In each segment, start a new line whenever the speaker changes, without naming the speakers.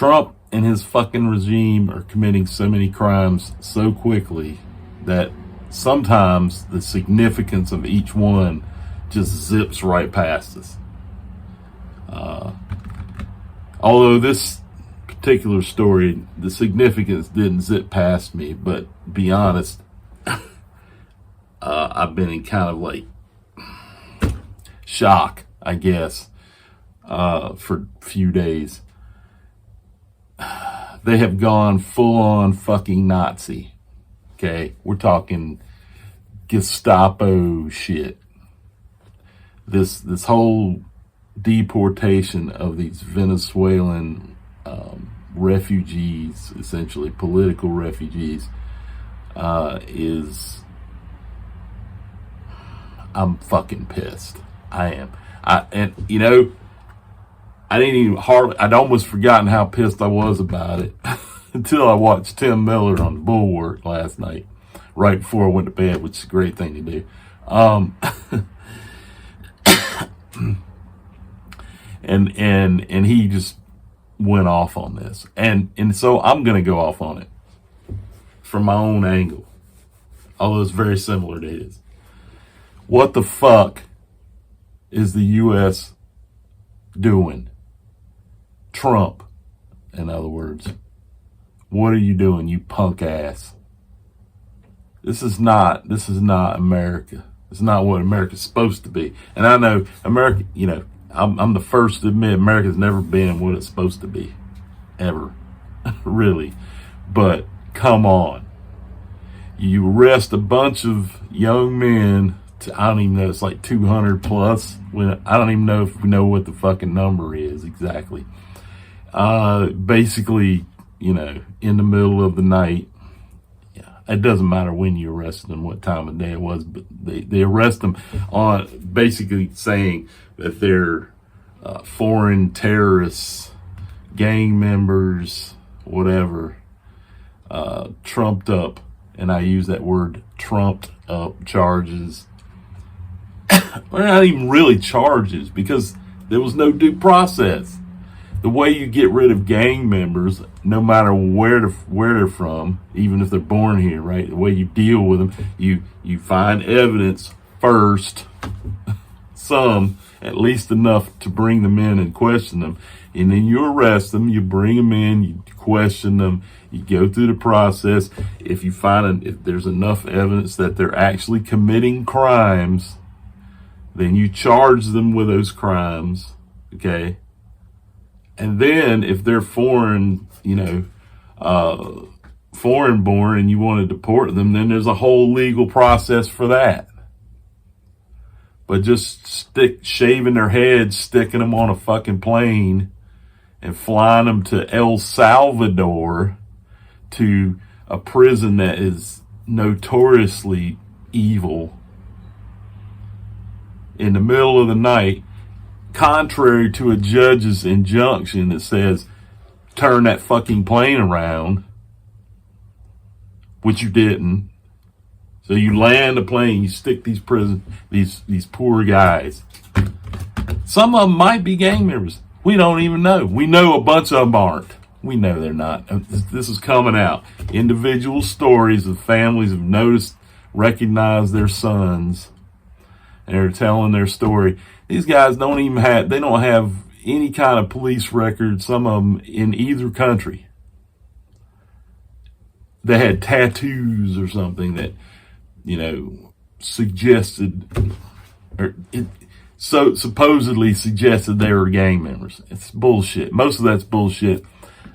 Trump and his fucking regime are committing so many crimes so quickly that sometimes the significance of each one just zips right past us. Although this particular story, the significance didn't zip past me, but be honest, I've been in kind of like shock, I guess, for a few days. They have gone full on fucking Nazi. Okay, we're talking Gestapo shit. This whole deportation of these Venezuelan refugees, essentially political refugees, I'm fucking pissed. I am. I'd almost forgotten how pissed I was about it until I watched Tim Miller on the Bulwark last night, right before I went to bed, which is a great thing to do. And he just went off on this. And so I'm going to go off on it from my own angle, although it's very similar to his. What the fuck is the U.S. doing? Trump, in other words. What are you doing, you punk ass? This is not America. It's not what America's supposed to be. And I know America, I'm the first to admit America's never been what it's supposed to be. Ever. Really. But come on. You arrest a bunch of young men, I don't even know, it's like 200 plus. I don't even know if we know what the fucking number is exactly. Basically, in the middle of the night. It doesn't matter when you arrest them, what time of day it was, but they arrest them on basically saying that they're foreign terrorists, gang members, whatever, trumped up, and I use that word, trumped up charges. Well, not even really charges, because there was no due process. The way you get rid of gang members, no matter where they're from, even if they're born here, right? The way you deal with them, you find evidence first, at least enough to bring them in and question them, and then you arrest them, you bring them in, you question them, you go through the process. If there's enough evidence that they're actually committing crimes, then you charge them with those crimes, okay? And then if they're foreign born and you want to deport them, then there's a whole legal process for that. But just shaving their heads, sticking them on a fucking plane and flying them to El Salvador, to a prison that is notoriously evil, in the middle of the night, contrary to a judge's injunction that says turn that fucking plane around, which you didn't. So you land the plane, you stick these poor guys. Some of them might be gang members. We don't even know. We know a bunch of them aren't. We know they're not. This is coming out. Individual stories of families have recognized their sons, and they're telling their story. These guys don't have any kind of police record, some of them, in either country. They had tattoos or something that, suggested, supposedly suggested they were gang members. It's bullshit. Most of that's bullshit.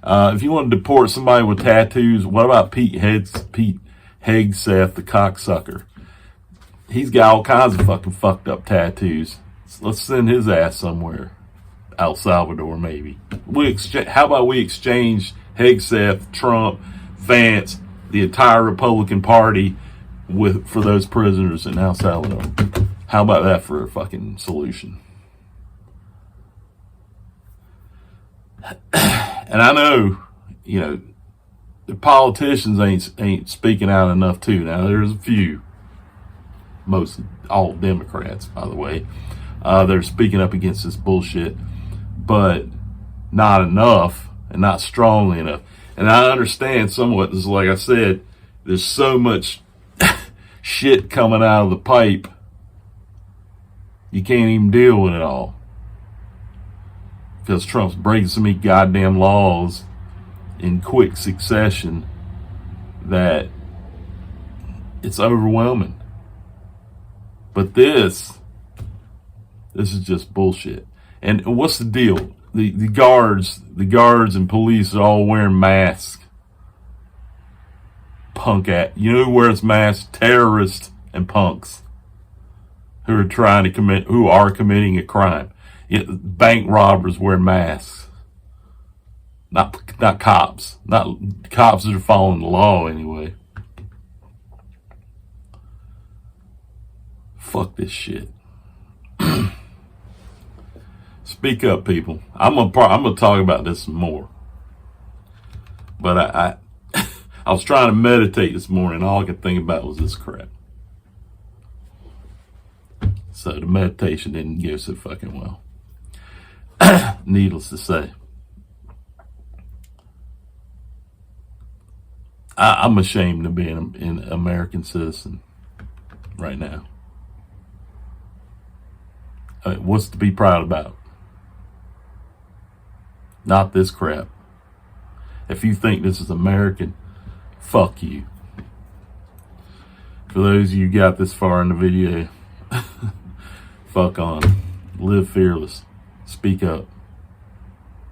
If you want to deport somebody with tattoos, what about Pete Hegseth, the cocksucker? He's got all kinds of fucking fucked up tattoos. Let's send his ass somewhere. El Salvador, maybe. How about we exchange Hegseth, Trump, Vance, the entire Republican Party for those prisoners in El Salvador? How about that for a fucking solution? And I know, the politicians ain't speaking out enough too. Now there's a few, all Democrats, by the way, they're speaking up against this bullshit, but not enough and not strongly enough. And I understand somewhat, this is like I said, there's so much shit coming out of the pipe, you can't even deal with it all. Because Trump's breaking so many goddamn laws in quick succession that it's overwhelming. But this is just bullshit. And what's the deal? The guards and police are all wearing masks. You know who wears masks? Terrorists and punks who are committing a crime. Bank robbers wear masks. Not cops. Not cops that are following the law anyway. Fuck this shit. Speak up, people. I'm gonna talk about this some more. But I was trying to meditate this morning. All I could think about was this crap. So the meditation didn't go so fucking well. Needless to say, I'm ashamed of being an American citizen right now. I mean, what's to be proud about? Not this crap. If you think this is American, fuck you. For those of you who got this far in the video, fuck on. Live fearless. Speak up.